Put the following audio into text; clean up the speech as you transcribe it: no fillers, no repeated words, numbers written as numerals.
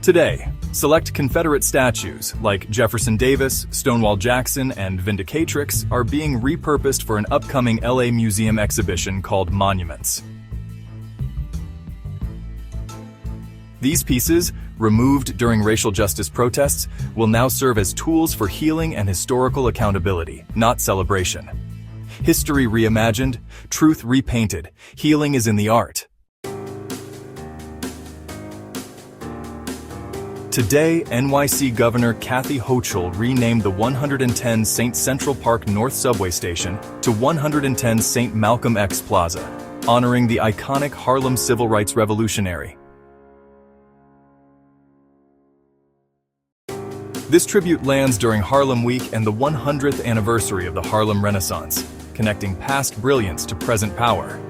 Today, select Confederate statues like Jefferson Davis, Stonewall Jackson, and Vindicatrix are being repurposed for an upcoming LA Museum exhibition called Monuments. These pieces, removed during racial justice protests, will now serve as tools for healing and historical accountability, not celebration. History reimagined, truth repainted, healing is in the art. Today, NYC Governor Kathy Hochul renamed the 110 St. Central Park North subway station to 110 St. Malcolm X Plaza, honoring the iconic Harlem civil rights revolutionary. This tribute lands during Harlem Week and the 100th anniversary of the Harlem Renaissance, connecting past brilliance to present power.